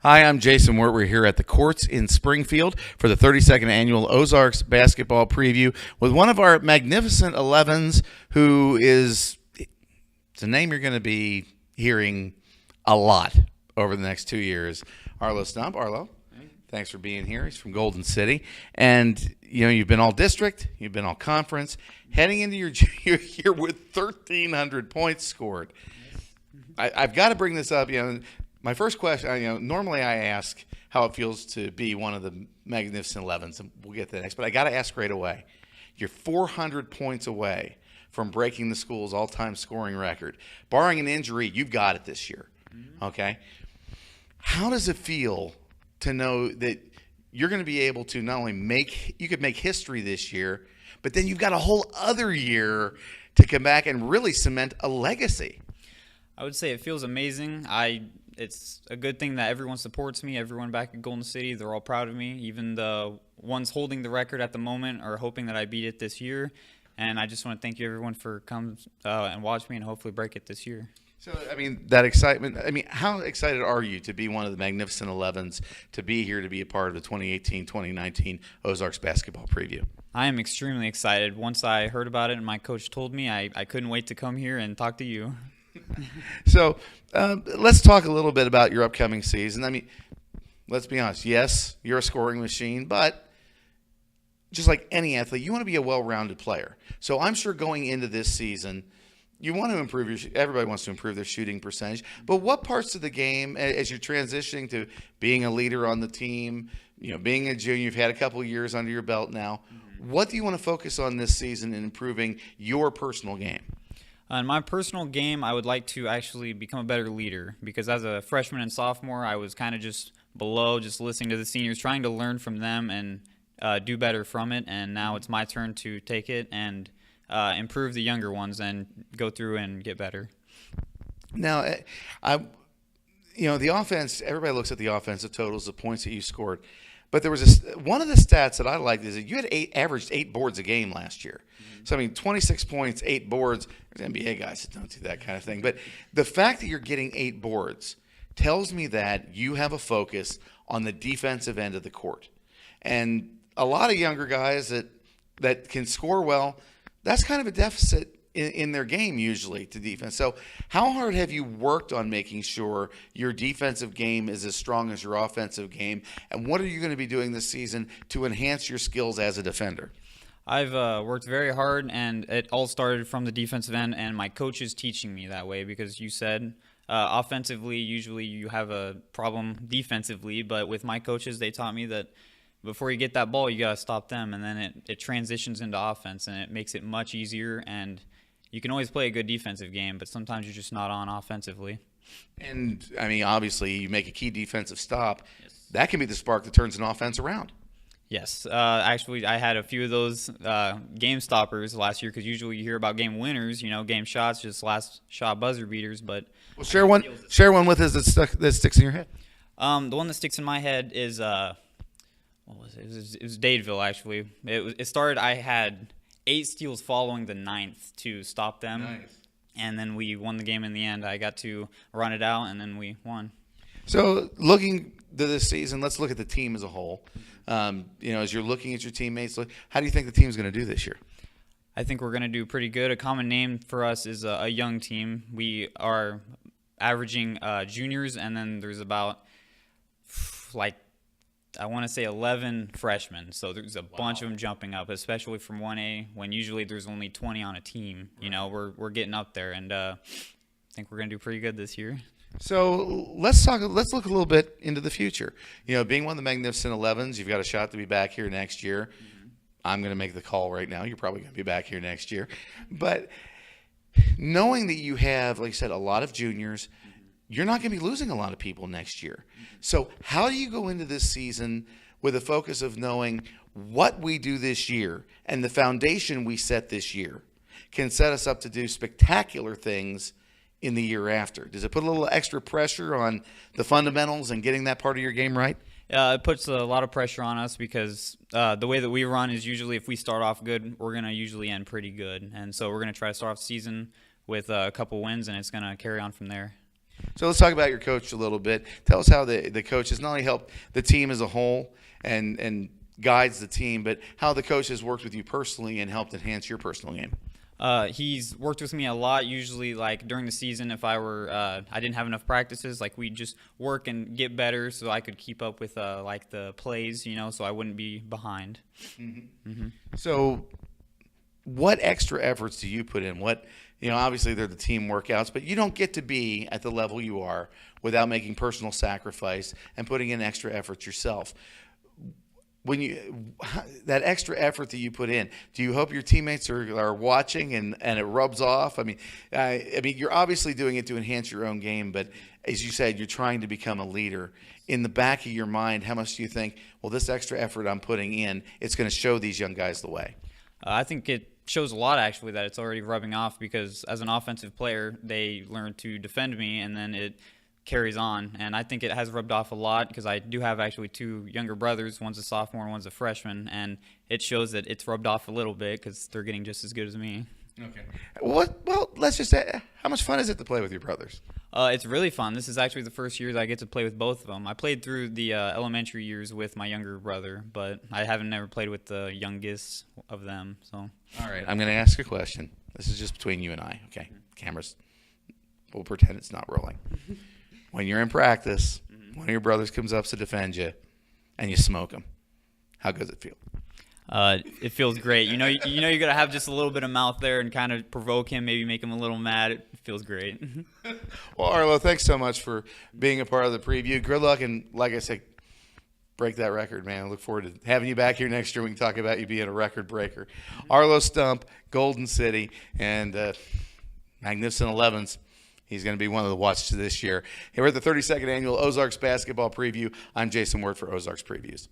Hi, I'm Jason Wirt. We're here at the courts in Springfield for the 32nd annual Ozarks basketball preview with one of our magnificent 11s who is it's a name you're going to be hearing a lot over the next 2 years. Arlo Stump. Arlo, thanks for being here. He's from Golden City. And, you've been all district, you've been all conference, heading into your junior year with 1,300 points scored. I've got to bring this up, My first question, normally I ask how it feels to be one of the Magnificent 11s, and we'll get to that next. But I got to ask right away. You're 400 points away from breaking the school's all-time scoring record. Barring an injury, you've got it this year, okay? How does it feel to know that you're going to be able to not only make history this year, but then you've got a whole other year to come back and really cement a legacy? I would say it feels amazing. It's a good thing that everyone supports me. Everyone back at Golden City, they're all proud of me. Even the ones holding the record at the moment are hoping that I beat it this year. And I just want to thank you, everyone, for coming and watch me and hopefully break it this year. So, that excitement, how excited are you to be one of the Magnificent 11s, to be here, to be a part of the 2018-2019 Ozarks basketball preview? I am extremely excited. Once I heard about it and my coach told me, I couldn't wait to come here and talk to you. So let's talk a little bit about your upcoming season. Let's be honest. Yes, you're a scoring machine, but just like any athlete, you want to be a well-rounded player. So I'm sure going into this season, you want to improve everybody wants to improve their shooting percentage. But what parts of the game, as you're transitioning to being a leader on the team, being a junior, you've had a couple of years under your belt now, what do you want to focus on this season in improving your personal game? In my personal game, I would like to actually become a better leader, because as a freshman and sophomore, I was kind of just below, just listening to the seniors, trying to learn from them and do better from it. And now it's my turn to take it and improve the younger ones and go through and get better. Now, the offense, everybody looks at the offensive totals, the points that you scored. But there was one of the stats that I liked is that you had averaged 8 boards a game last year. So, 26 points, 8 boards. There's NBA guys that don't do that kind of thing. But the fact that you're getting 8 boards tells me that you have a focus on the defensive end of the court. And a lot of younger guys that can score well, that's kind of a deficit in their game usually to defense. So how hard have you worked on making sure your defensive game is as strong as your offensive game? And what are you going to be doing this season to enhance your skills as a defender? I've worked very hard, and it all started from the defensive end, and my coach is teaching me that way, because you said offensively, usually you have a problem defensively, but with my coaches, they taught me that before you get that ball, you got to stop them, and then it transitions into offense, and it makes it much easier. And you can always play a good defensive game, but sometimes you're just not on offensively. And, obviously, you make a key defensive stop. Yes. That can be the spark that turns an offense around. Yes. Actually, I had a few of those game stoppers last year, because usually you hear about game winners, game shots, just last shot buzzer beaters. But share one with us that sticks in your head. The one that sticks in my head is what was it? It was Dadeville, actually. It started. I had 8 steals following the 9th to stop them. Nice. And then we won the game in the end. I got to run it out, and then we won. So looking to this season, let's look at the team as a whole. As you're looking at your teammates, how do you think the team's going to do this year? I think we're going to do pretty good. A common name for us is a young team. We are averaging juniors, and then there's about, I want to say 11 freshmen. So there's a bunch of them jumping up, especially from 1A, when usually there's only 20 on a team. We're getting up there, and I think we're going to do pretty good this year. So let's look a little bit into the future. Being one of the Magnificent 11s, you've got a shot to be back here next year. Mm-hmm. I'm going to make the call right now. You're probably going to be back here next year. But knowing that you have, like I said, a lot of juniors, you're not going to be losing a lot of people next year. So how do you go into this season with a focus of knowing what we do this year and the foundation we set this year can set us up to do spectacular things in the year after? Does it put a little extra pressure on the fundamentals and getting that part of your game right? It puts a lot of pressure on us, because the way that we run is usually if we start off good, we're going to usually end pretty good. And so we're going to try to start off the season with a couple wins, and it's going to carry on from there. So let's talk about your coach a little bit. Tell us how the coach has not only helped the team as a whole and guides the team, but how the coach has worked with you personally and helped enhance your personal game. He's worked with me a lot. Usually, like during the season, if I didn't have enough practices, like we'd just work and get better, so I could keep up with like the plays, so I wouldn't be behind. So, what extra efforts do you put in? Obviously they're the team workouts, but you don't get to be at the level you are without making personal sacrifice and putting in extra efforts yourself. That extra effort that you put in, do you hope your teammates are watching and it rubs off? I mean, you're obviously doing it to enhance your own game, but as you said, you're trying to become a leader. In the back of your mind, how much do you think, well, this extra effort I'm putting in, it's going to show these young guys the way? I think it shows a lot, actually, that it's already rubbing off, because as an offensive player, they learn to defend me, and then it carries on. And I think it has rubbed off a lot, because I do have actually two younger brothers. One's a sophomore and one's a freshman, and it shows that it's rubbed off a little bit because they're getting just as good as me. Okay. Well, let's just say, how much fun is it to play with your brothers? It's really fun. This is actually the first year that I get to play with both of them. I played through the elementary years with my younger brother, but I haven't never played with the youngest of them. So. All right, I'm going to ask a question. This is just between you and I, okay? Cameras, we'll pretend it's not rolling. When you're in practice, one of your brothers comes up to defend you, and you smoke him. How good does it feel? It feels great. You you gotta have just a little bit of mouth there and kind of provoke him, maybe make him a little mad. It feels great. Well, Arlo, thanks so much for being a part of the preview. Good luck, and like I said, break that record, man. I look forward to having you back here next year. We can talk about you being a record breaker. Arlo Stump, Golden City, and Magnificent 11s. He's going to be one of the watch this year. Here at the 32nd Annual Ozarks Basketball Preview, I'm Jason Ward for Ozarks Previews.